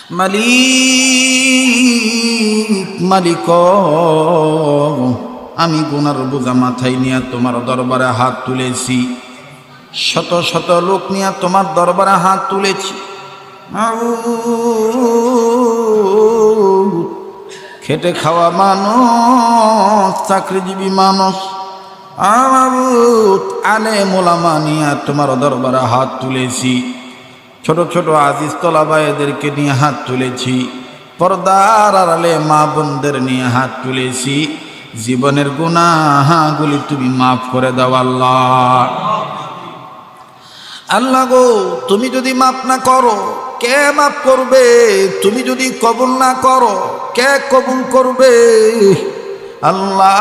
মালিক আমি গুনার বোঝা মাথায় নিয়ে তোমার দরবারে হাত তুলেছি, শত শত লোক নিয়ে তোমার দরবারে হাত তুলেছি। খেটে খাওয়া মানুষ, চাকরিজীবী মানুষ, আলেম ওলামা নিয়ে তোমার দরবারে হাত তুলেছি। ছোট ছোট আজিজ তলাবায়েদেরকে নিয়ে হাত তুলেছি, পর্দার আড়ালে মা বোনদের নিয়ে হাত তুলেছি। জীবনের গুনাহগুলি তুমি মাফ করে দাও আল্লাহ। আল্লাহ গো, তুমি যদি মাফ না করো কে মাফ করবে? তুমি যদি কবুল না করো কে কবুল করবে? আল্লাহ,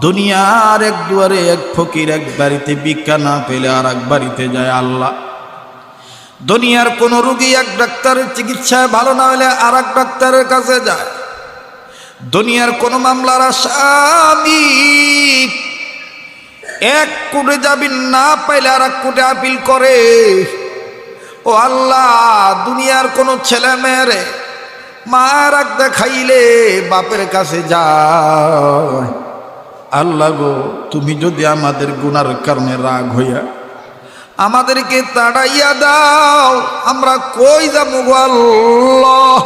দুনিয়ার এক দুয়ারে এক ফকির এক বাড়িতে ভিক্ষা না পেলে আর এক বাড়িতে যায় আল্লাহ। দুনিয়ার কোন রোগী এক ডাক্তারের চিকিৎসায় ভালো না হলে আর এক ডাক্তারের কাছে যায়। দুনিয়ার কোন মামলার আসামি এক কোর্টে যাবি না পাইলে আর এক কোর্টে আপিল করে। ও আল্লাহ, দুনিয়ার কোন ছেলে মেয়েরে মার এক দেখাইলে বাপের কাছে যায়। আল্লাহ গো, তুমি যদি আমাদের গুনার কারণে রাগ হইয়া আমাদেরকে তাড়াইয়া দাও, আমরা কই যাবো গো আল্লাহ?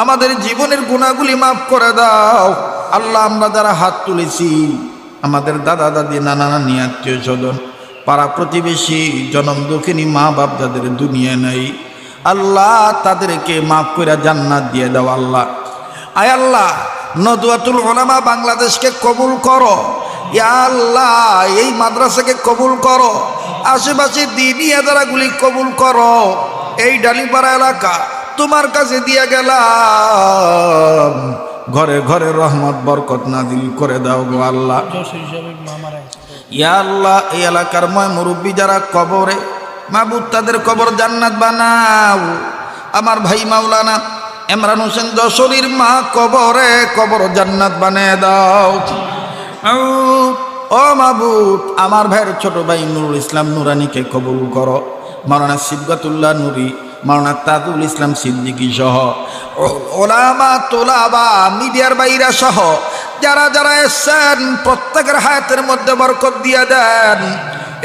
আমাদের জীবনের গুনাহগুলি মাফ করে দাও আল্লাহ। আমরা যারা হাত তুলেছি, আমাদের দাদা দাদি, নানা নানি, আত্মীয় স্বজন, পাড়া প্রতিবেশী, জনম দুঃখিনী মা বাপ যাদের দুনিয়া নাই, আল্লাহ তাদেরকে মাফ করে জান্নাত দিয়ে দাও আল্লাহ। আয় আল্লাহ, নদওয়াতুল উলামা বাংলাদেশকে কবুল করো। ইয়া আল্লাহ, এই মাদ্রাসাকে কবুল করো, আশেপাশে দ্বীনি আদারাগুলি কবুল করো। এই ডালিপাড়া এলাকা তোমার কাছে দিয়ে গেলাম, ঘরে ঘরে রহমত বরকত নাজিল করে দাও গো আল্লাহ। ইয়া আল্লাহ, এই এলাকার ময় মুরব্বী যারা কবরে, মাবুদ তাদের কবর জান্নাত বানাও। আমার ভাই মাওলানা ইমরান হোসেন যশোরীর মা কবরে কবর জান্নাত বানিয়ে দাও। ও মাবুদ, আমার ভাইয়ের ছোট ভাই নুরুল ইসলাম নুরানিকে কবুল করো। মাওলানা সিবগাতুল্লাহ নুরি, মাওলানা তাজুল ইসলাম সিদ্দিকী সহ ওলামা তোলাবা মিডিয়ার বাইরা সহ যারা যারা এসেছেন প্রত্যেকের হায়াতের মধ্যে বরকত দিয়ে দেন,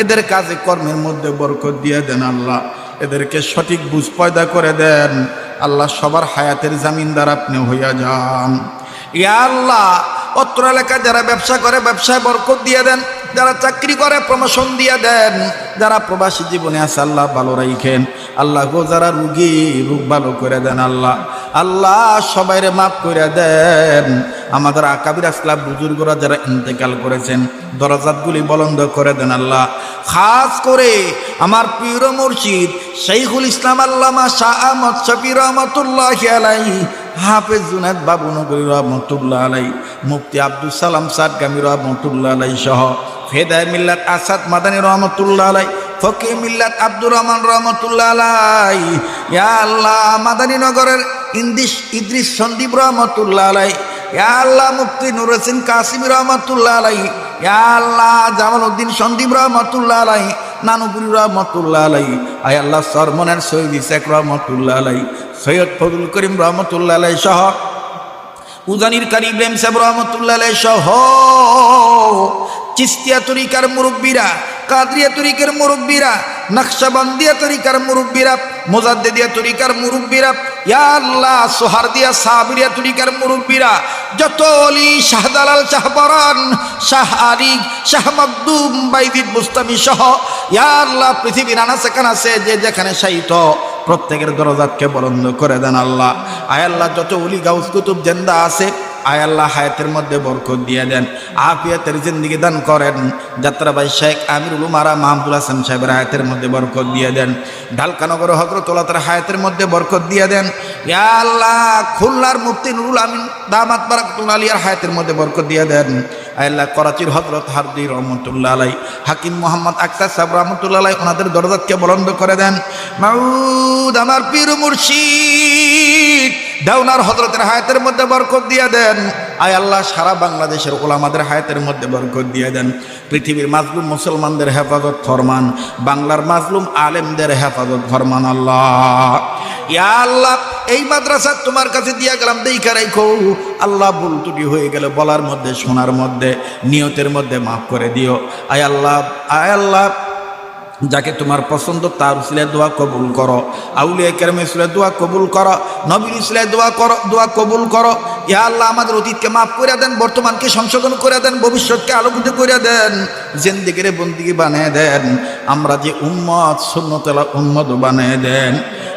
এদের কাজে কর্মের মধ্যে বরকত দিয়ে দেন আল্লাহ। এদেরকে সঠিক বুঝ পয়দা করে দেন আল্লাহ। সবার হায়াতের জামিনদার আপনি হইয়া যান। ইয়া আল্লাহ, অত্র এলাকায় যারা ব্যবসা করে ব্যবসায় বরকত দিয়ে দেন, যারা চাকরি করে প্রমোশন দিয়ে দেন, যারা প্রবাসী জীবনে আছে আল্লাহ ভালো রাখেন আল্লাহ গো। যারা রুগী রোগ ভালো করে দেন আল্লাহ। আল্লাহ সবাইরে মাফ করে দেন। আমাদের আকাবির আসলাম বুজুর্গরা যারা ইন্তেকাল করেছেন দরজাতগুলি বলন্দ করে দেন আল্লাহ। খাস করে আমার পীর মুর্শিদ শাইখুল ইসলাম আল্লামা শাহ আহমদ শফি রহমতুল্লাহি আলাইহি, হাফেজ জুনায়েদ বাবু নগরী রহমতুল্লাহ আলাইহি, মুফতি আব্দুল সালাম সাদগামী রহমতুল্লাহ আলাইহি সহ ফেদায়ে মিল্লাত আসাদ মাদানী রহমতুল্লাহ আলাইহি, ফকিহ মিল্লাত আব্দুর রহমান রহমতুল্লাহ আলাইহি। ইয়া আল্লাহ, মাদানী নগরের ইদ্রিস সন্দীপ রহমতুল্লাহ আলাইহি। ইয়া আল্লাহ, মুফতি নুর হোসেন কাসিমি রহমতুল্লাহ আলাইহি। ইয়া আল্লাহ, জামাল উদ্দিন সন্দীপ রহমতুল্লাহ আলাইহি, নানুপুরি রহমতুল্লাহ আলাইহি। আয় আল্লাহ, সরমনের সৈয়দ ইসাক রহমতুল্লাহ আলাইহি, সৈয়দ ফজলুল করিম রহমতুল্লাহ আলাইহি সহ উজানির কারি ইব্রাহিম সাহেব রহমতুল্লাহ আলাইহি সহ চিস্তিয়া তরিকার মুরব্বীরা, কাদরিয়া তরিকার মুরব্বীরা, নকশবন্দিয়া তরিকার মুরব্বীরা, মুজাদ্দিদিয়া তরিকার মুরব্বীরা, ইয়া আল্লাহ সোহারদিয়া সাবিরিয়া তরিকার মুরব্বীরা, যত ওলি শাহদালাল শাহবরান শাহ আরিক শাহ মকদুম বাইদিদ মুস্তামি সহ ইয়া আল্লাহ পৃথিবীর আনাচে কানাচে যে যেখানে শায়িত প্রত্যেকের দরজাতকে বলন্দ করে দেন আল্লাহ। আয় আল্লাহ, যত ওলি গাউস কুতুব জিন্দা আছে আয় আল্লাহ হায়াতের মধ্যে বরকত দিয়ে দেন, আফিয়াতের জিন্দেগি দান করেন। যাত্রাবাই শেখ আমিরুল উমারা মাহমুদুল হাসান সাহেবের হায়াতের মধ্যে বরকত দিয়ে দেন। ঢালকানগর হযরতুল্লাহর হায়াতের মধ্যে বরকত দিয়ে দেন। ইয়া আল্লাহ, খুলনার মুফতি নুরুল আমিন দামাত বারাকাতুল্লাহ আলিয়ার হায়াতের মধ্যে বরকত দিয়ে দেন। আয় আল্লাহ, করাচির হযরত হারদি রহমতুল্লাহ আলাইহি, হাকিম মোহাম্মদ আক্তার সাহেব রহমতুল্লাহ আলাইহি, ওনাদের দরজাতকে বুলন্দ করে দেন। মাউদ আমার পীর মুর্শিদ দাউনার হযরতের হায়াতের মধ্যে বরকত দিয়ে দেন। আয় আল্লাহ সারা বাংলাদেশের ওলামাদের হায়াতের মধ্যে বরকত দিয়ে দেন, পৃথিবীর মাজলুম মুসলমানদের হেফাজত ফরমান, বাংলার মাজলুম আলেমদের হেফাজত ফরমান আল্লাহ। ইয়া আল্লাহ এই মাদ্রাসা তোমার কাছে দিয়া গেলাম, দেইখা রাখো আল্লাহ, ভুল ত্রুটি হয়ে গেলে বলার মধ্যে, শোনার মধ্যে, নিয়তের মধ্যে মাফ করে দিও। আয় আল্লাহ, আয় আল্লাহ যাকে তোমার পছন্দ তার উসিলায় দোয়া কবুল করো, আউলিয়া কেরামের উসিলায় দোয়া কবুল করো, নবীর উসিলায় দোয়া কবুল করো। ইয়া আল্লাহ আমাদের অতীতকে মাফ করে দেন, বর্তমানকে সংশোধন করে দেন, ভবিষ্যৎকে আলোকিত করে দেন, জিন্দেগির বন্দিগি বানিয়ে দেন, আমরা যে উম্মত সুন্নতওয়ালা উম্মত বানিয়ে দেন।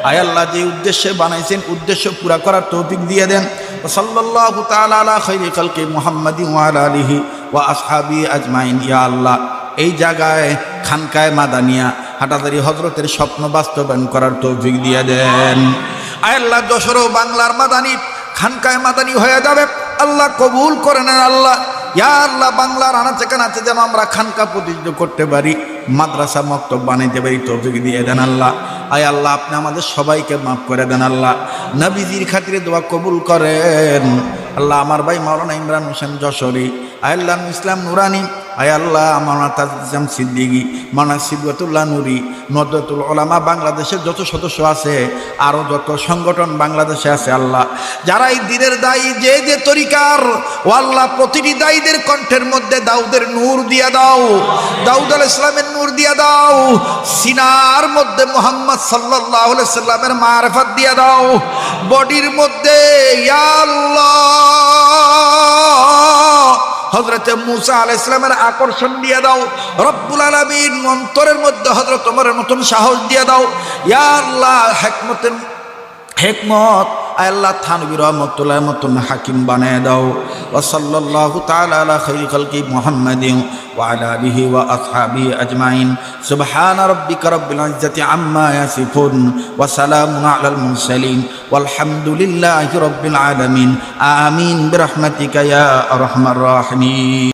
আয় আল্লাহ যে উদ্দেশ্যে বানাইছেন উদ্দেশ্য পুরা করার তৌফিক দিয়ে দেন। সাল্লাল্লাহু তাআলা আলা খাইরি খালকি মুহাম্মাদিন ওয়া আলা আলিহি ওয়া আসহাবিহি আজমাইন। ইয়া আল্লাহ এই জায়গায় খানকায় মাদানিয়া হাটাদারি হজরতের স্বপ্ন বাস্তবায়ন করার তৌফিক দিয়ে দেন। আয় আল্লাহ যশোরও বাংলার মাদানি খানকায় মাদানি হয়ে যাবে, আল্লাহ কবুল করে নেন আল্লাহ। ইয়া আল্লাহ বাংলার আনাচে কানাচে যেন আমরা খানকা প্রতিষ্ঠিত করতে পারি, মাদ্রাসা মক্তব বানাইতে পারি, তৌফিক দিয়ে দেন আল্লাহ। আয় আল্লাহ আপনি আমাদের সবাইকে মাফ করে দেন আল্লাহ, নবীজির খাতিরে দোয়া কবুল করেন আল্লাহ। আমার ভাই মাওলানা ইমরান হোসেন যশোরী, আয় আল্লাহ ইসলাম নুরানি, আয় আল্লাহ মাওলানা তাজুল ইসলাম সিদ্দিকী, মাওলানা সিবগাতুল্লাহ নুরি, নদওয়াতুল উলামা, বাংলাদেশের যত সদস্য আছে, আরও যত সংগঠন বাংলাদেশে আছে আল্লাহ, যারা এই দিনের দায়ী, যে যে তরিকার, ও আল্লাহ প্রতিটি দায়ীদের কণ্ঠের মধ্যে দাউদের নূর দিয়া দাও, দাউদ আলাইহিস সালামের নূর দিয়া দাও, সিনার মধ্যে মুহাম্মদ সাল্লাল্লাহু আলাইহি সাল্লামের মারিফাত দিয়া দাও, বডির মধ্যে ইয়া আল্লাহ হযরত মুসা আলাইহিস সালামের আকর্ষণ দিয়ে দাও রব্বুল আলামিন, অন্তরের মধ্যে হযরত ওমরের মতন সাহস দিয়ে দাও ইয়া আল্লাহ, হিকমত আয় আল্লাহ থানবী রহমাতুল্লাহ মতন হাকিম বানায় দাও। ওয়া সাল্লাল্লাহু তাআলা আলা খাইরি খালকি মুহাম্মাদিন ওয়া আলা আলিহি ওয়া আসহাবিহি আজমাইন। সুবহানা রাব্বিকা রাব্বিল ইজ্জাতি আম্মা ইয়াসিফুন ওয়া সালামুন আলাল মুরসালিন ওয়ালহামদুলিল্লাহি রাব্বিল আলামিন। আমিন বিরহমাতিকা ইয়া আরহামার রাহিমিন।